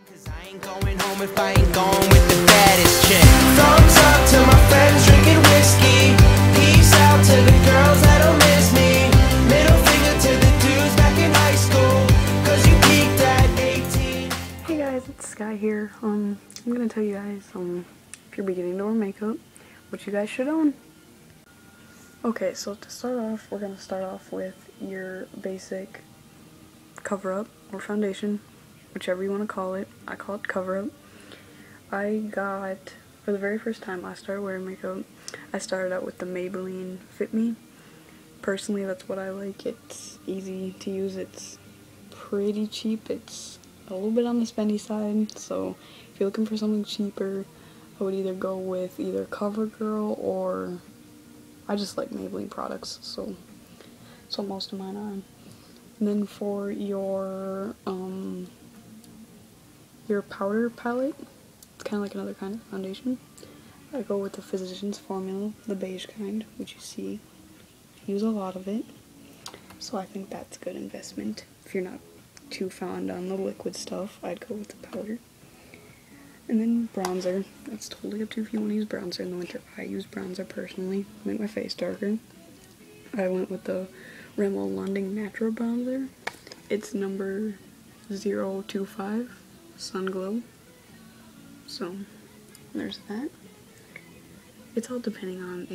'Cause I ain't going home if I ain't going with the baddest chick. Thumbs up to my friends drinking whiskey. Peace out to the girls that don't miss me. Middle finger to the dudes back in high school. 'Cause you peaked at 18. Hey guys, it's Sky here. I'm gonna tell you guys, if you're beginning to wear makeup, what you guys should own. Okay, so to start off, we're gonna start off with your basic cover-up or foundation, whichever you want to call it. I call it cover-up. I got, for the very first time I started wearing makeup, I started out with the Maybelline Fit Me. Personally, that's what I like. It's easy to use, it's pretty cheap, it's a little bit on the spendy side, so if you're looking for something cheaper, I would either go with either CoverGirl or I just like Maybelline products, so that's what most of mine are. And then for your powder palette, it's kind of like another kind of foundation. I go with the Physicians Formula, the beige kind, which you see. I use a lot of it, so I think that's a good investment. If you're not too fond on the liquid stuff, I'd go with the powder. And then bronzer. That's totally up to you if you want to use bronzer in the winter. I use bronzer personally to make my face darker. I went with the Rimmel London Natural Bronzer. It's number 025 Sun Glow. So there's that. It's all depending on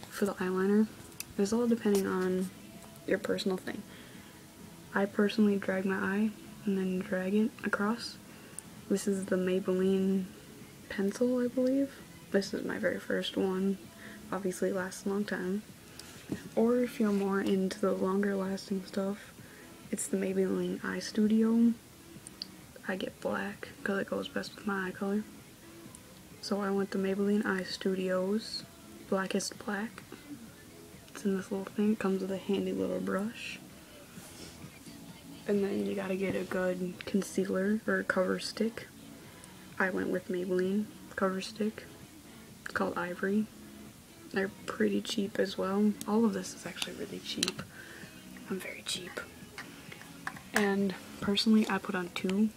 for the eyeliner, it's all depending on your personal thing. I personally drag my eye and then drag it across. This is the Maybelline pencil, I believe. This is my very first one. Obviously it lasts a long time. Or if you're more into the longer lasting stuff, it's the Maybelline Eye Studio. I get black because it goes best with my eye color. So I went the Maybelline Eye Studios Blackest Black. It's in this little thing. It comes with a handy little brush. And then you gotta get a good concealer or cover stick. I went with Maybelline cover stick. It's called Ivory. They're pretty cheap as well. All of this is actually really cheap. I'm very cheap. And personally, I put on 2,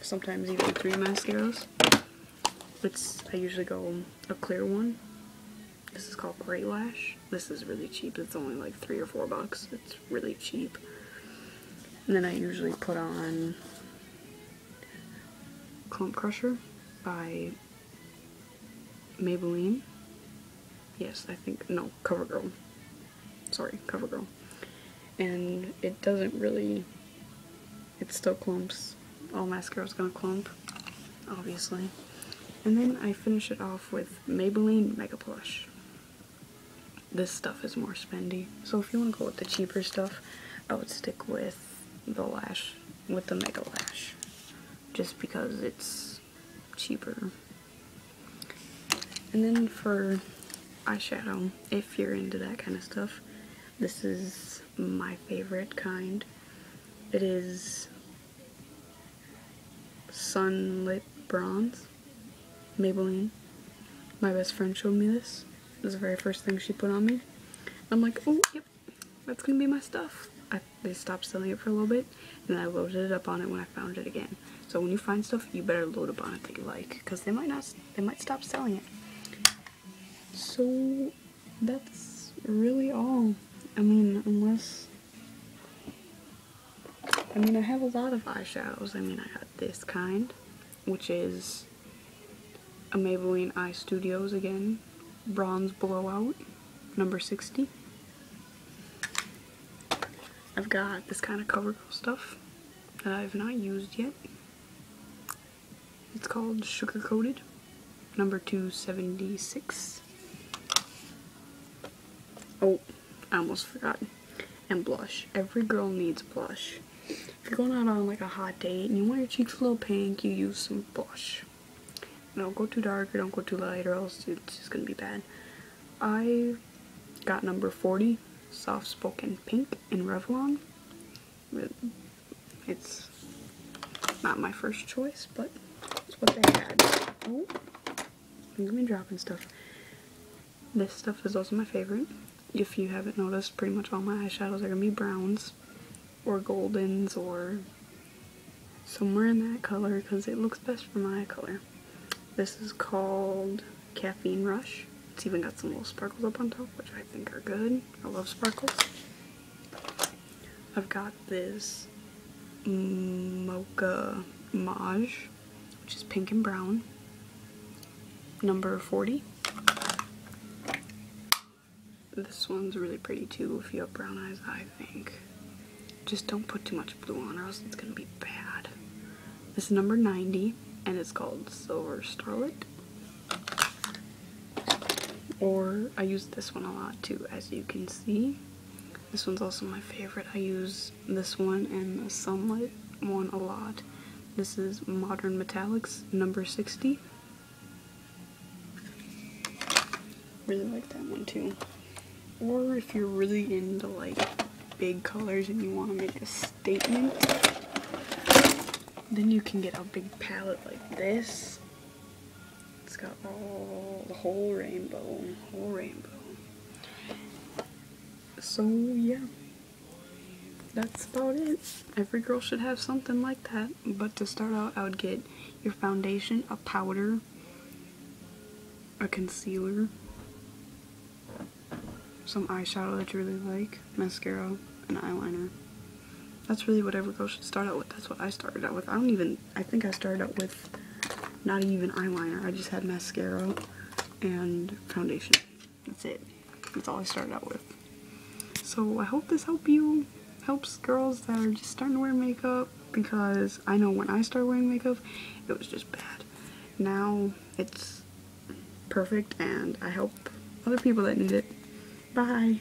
sometimes even 3 mascaras. I usually go a clear one. This is called Great Lash. This is really cheap. It's only like $3 or $4. It's really cheap. And then I usually put on Clump Crusher by Maybelline. Yes, I think, no, CoverGirl. Sorry, CoverGirl. And it doesn't really, it still clumps. All mascara's gonna clump, obviously. And then I finish it off with Maybelline Mega Plush. This stuff is more spendy. So if you want to go with the cheaper stuff, I would stick with the lash, with the Mega Lash, just because it's cheaper. And then for eyeshadow, if you're into that kind of stuff, this is my favorite kind. It is Sunlit Bronze, Maybelline. My best friend showed me this. It was the very first thing she put on me. I'm like, oh, yep, that's gonna be my stuff. They stopped selling it for a little bit, and then I loaded it up on it when I found it again. So when you find stuff, you better load up on it that you like, because they might stop selling it. So that's really all. I mean, I have a lot of eyeshadows. I got this kind, which is a Maybelline Eye Studios again, Bronze Blowout, number 60. I've got this kind of CoverGirl stuff that I've not used yet. It's called Sugar Coated, number 276. Oh, I almost forgot. And blush. Every girl needs blush. If you're going out on like a hot date and you want your cheeks a little pink, you use some blush. Don't go too dark or don't go too light, or else it's just gonna be bad. I got number 40. Soft Spoken Pink in Revlon. It's not my first choice, but it's what they had. Oh, look at me dropping stuff. This stuff is also my favorite. If you haven't noticed, pretty much all my eyeshadows are gonna be browns or goldens or somewhere in that color because it looks best for my color. This is called Caffeine Rush. It's even got some little sparkles up on top, which I think are good. I love sparkles. I've got this Mocha Mauve, which is pink and brown. Number 40. This one's really pretty too if you have brown eyes, I think. Just don't put too much blue on or else it's gonna be bad. This is number 90 and it's called Silver Starlet. Or I use this one a lot too, as you can see. This one's also my favorite. I use this one and the Sunlight one a lot. This is Modern Metallics number 60. Really like that one too. Or if you're really into like big colors and you want to make a statement, then you can get a big palette like this. It's got the whole rainbow. So yeah, that's about it. Every girl should have something like that. But to start out, I would get your foundation, a powder, a concealer, some eyeshadow that you really like, mascara, and eyeliner. That's really what every girl should start out with. That's what I started out with. I think I started out with not even eyeliner. I just had mascara and foundation. That's it. That's all I started out with. So I hope this helps girls that are just starting to wear makeup, because I know when I started wearing makeup, it was just bad. Now it's perfect and I help other people that need it. Bye.